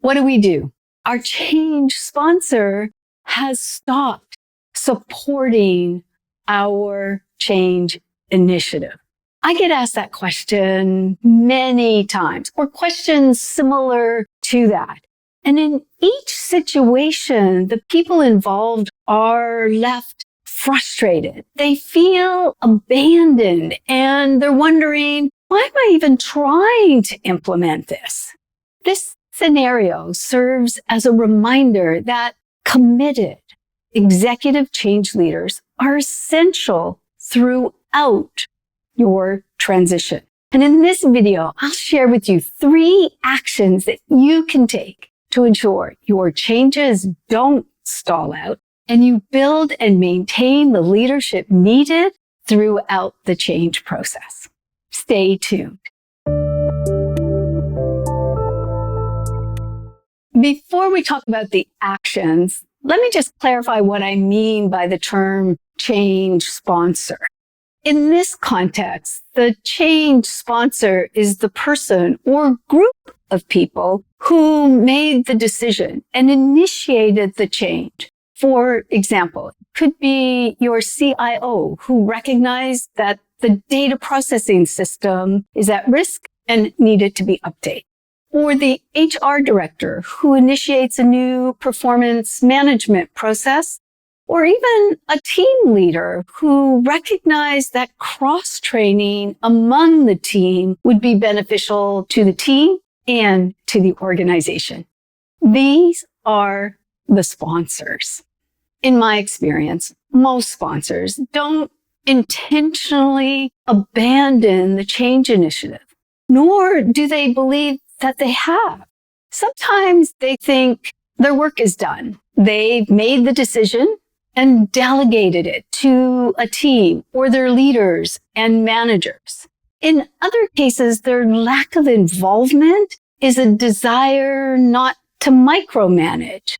What do? Our change sponsor has stopped supporting our change initiative. I get asked that question many times, or questions similar to that. And in each situation, the people involved are left frustrated. They feel abandoned, and they're wondering, why am I even trying to implement this? This scenario serves as a reminder that committed executive change leaders are essential throughout your transition. And in this video, I'll share with you 3 actions that you can take to ensure your changes don't stall out and you build and maintain the leadership needed throughout the change process. Stay tuned. Before we talk about the actions, let me just clarify what I mean by the term change sponsor. In this context, the change sponsor is the person or group of people who made the decision and initiated the change. For example, it could be your CIO who recognized that the data processing system is at risk and needed to be updated. Or the HR director who initiates a new performance management process. Or even a team leader who recognized that cross-training among the team would be beneficial to the team and to the organization. These are the sponsors. In my experience, most sponsors don't intentionally abandon the change initiative, nor do they believe that they have. Sometimes they think their work is done. They've made the decision and delegated it to a team or their leaders and managers. In other cases, their lack of involvement is a desire not to micromanage.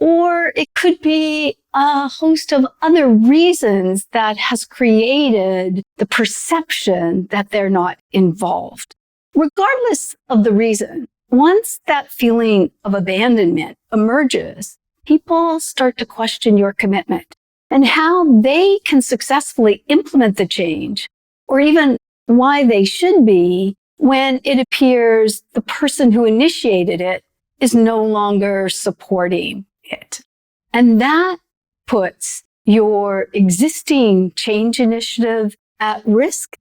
Or it could be a host of other reasons that has created the perception that they're not involved. Regardless of the reason, once that feeling of abandonment emerges, people start to question your commitment and how they can successfully implement the change, or even why they should be when it appears the person who initiated it is no longer supporting it. And that puts your existing change initiative at risk,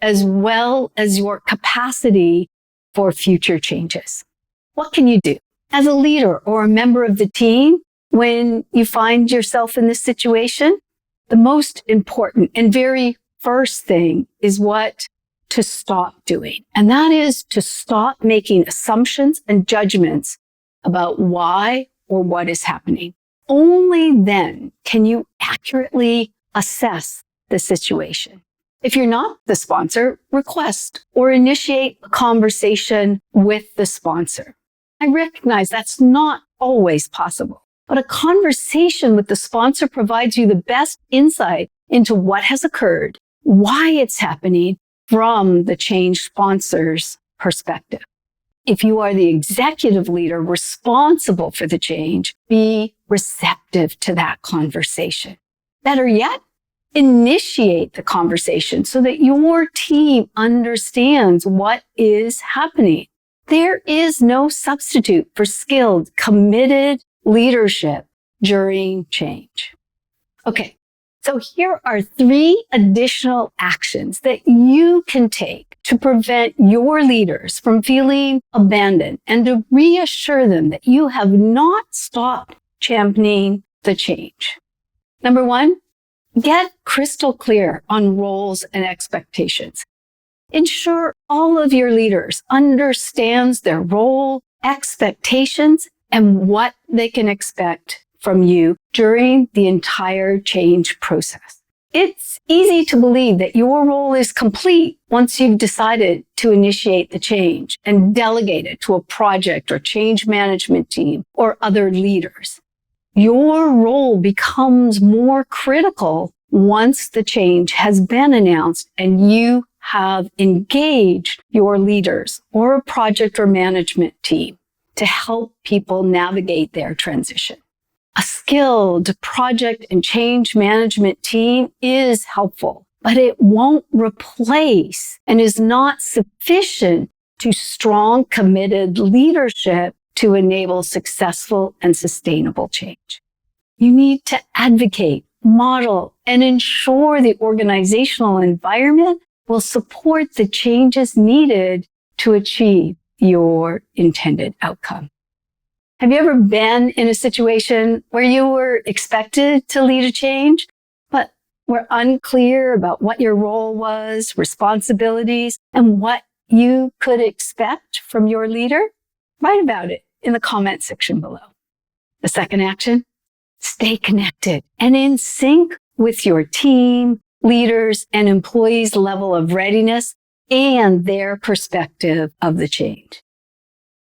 as well as your capacity for future changes. What can you do as a leader or a member of the team when you find yourself in this situation? The most important and very first thing is what to stop doing. And that is to stop making assumptions and judgments about why or what is happening. Only then can you accurately assess the situation. If you're not the sponsor, request or initiate a conversation with the sponsor. I recognize that's not always possible, but a conversation with the sponsor provides you the best insight into what has occurred, why it's happening from the change sponsor's perspective. If you are the executive leader responsible for the change, be receptive to that conversation. Better yet, initiate the conversation so that your team understands what is happening. There is no substitute for skilled, committed leadership during change. Okay, so here are 3 additional actions that you can take to prevent your leaders from feeling abandoned and to reassure them that you have not stopped championing the change. Number 1, get crystal clear on roles and expectations. Ensure all of your leaders understands their role, expectations, and what they can expect from you during the entire change process. It's easy to believe that your role is complete once you've decided to initiate the change and delegate it to a project or change management team or other leaders. Your role becomes more critical once the change has been announced and you have engaged your leaders or a project or management team. to help people navigate their transition. A skilled project and change management team is helpful, but it won't replace and is not sufficient to strong, committed leadership to enable successful and sustainable change. You need to advocate, model, and ensure the organizational environment will support the changes needed to achieve your intended outcome. Have you ever been in a situation where you were expected to lead a change, but were unclear about what your role was, responsibilities, and what you could expect from your leader? Write about it in the comment section below. The second action, stay connected and in sync with your team, leaders, and employees' level of readiness and their perspective of the change.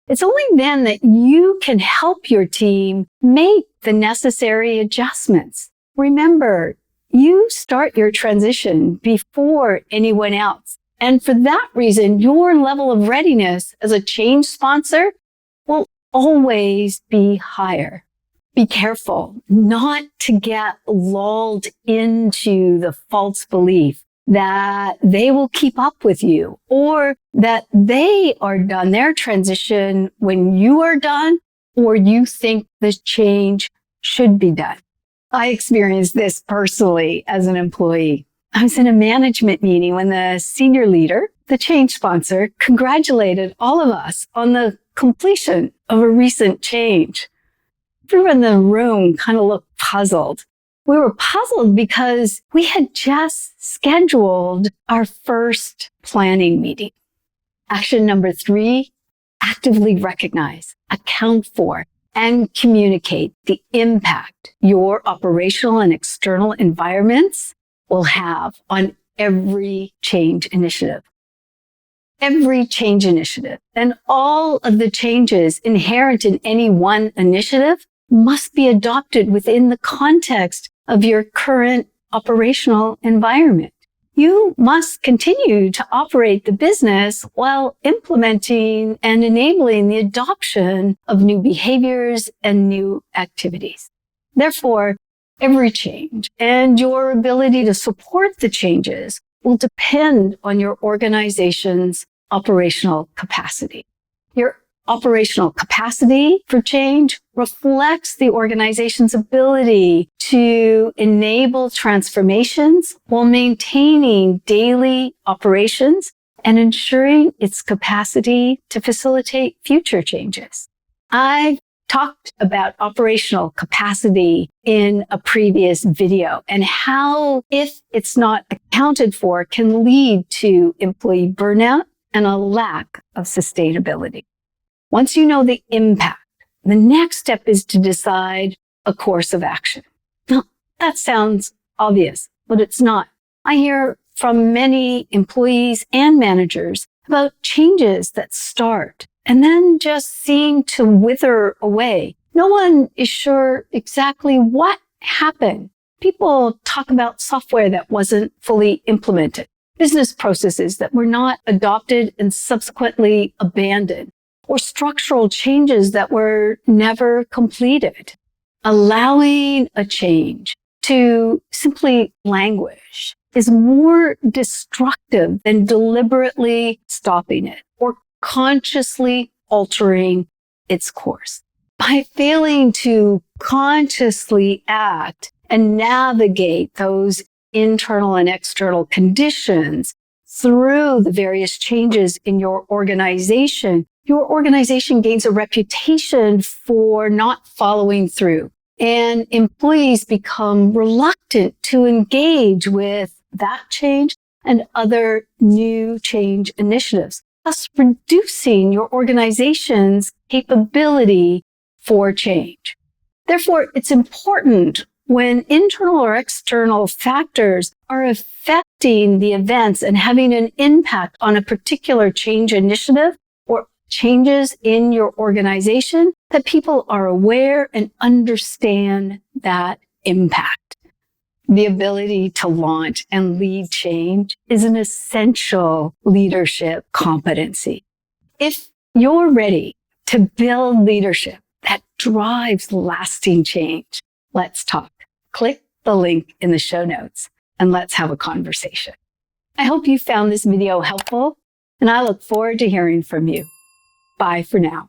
It's only then that you can help your team make the necessary adjustments. Remember, you start your transition before anyone else. And for that reason, your level of readiness as a change sponsor will always be higher. Be careful not to get lulled into the false belief that they will keep up with you or that they are done their transition when you are done or you think the change should be done. I experienced this personally as an employee. I was in a management meeting when the senior leader, the change sponsor, congratulated all of us on the completion of a recent change. Everyone in the room kind of looked puzzled. We were puzzled because we had just scheduled our first planning meeting. Action number 3, actively recognize, account for, and communicate the impact your operational and external environments will have on every change initiative. Every change initiative and all of the changes inherent in any one initiative must be adopted within the context of your current operational environment. You must continue to operate the business while implementing and enabling the adoption of new behaviors and new activities. Therefore, every change and your ability to support the changes will depend on your organization's operational capacity. Your operational capacity for change reflects the organization's ability to enable transformations while maintaining daily operations and ensuring its capacity to facilitate future changes. I've talked about operational capacity in a previous video and how, if it's not accounted for, can lead to employee burnout and a lack of sustainability. Once you know the impact, the next step is to decide a course of action. Now, that sounds obvious, but it's not. I hear from many employees and managers about changes that start and then just seem to wither away. No one is sure exactly what happened. People talk about software that wasn't fully implemented, business processes that were not adopted and subsequently abandoned, or structural changes that were never completed. Allowing a change to simply languish is more destructive than deliberately stopping it or consciously altering its course. By failing to consciously act and navigate those internal and external conditions through the various changes in your organization gains a reputation for not following through, and employees become reluctant to engage with that change and other new change initiatives, thus reducing your organization's capability for change. Therefore, it's important when internal or external factors are affecting the events and having an impact on a particular change initiative or changes in your organization, that people are aware and understand that impact. The ability to launch and lead change is an essential leadership competency. If you're ready to build leadership that drives lasting change. Let's talk. Click the link in the show notes and let's have a conversation. I hope you found this video helpful, and I look forward to hearing from you. Bye for now.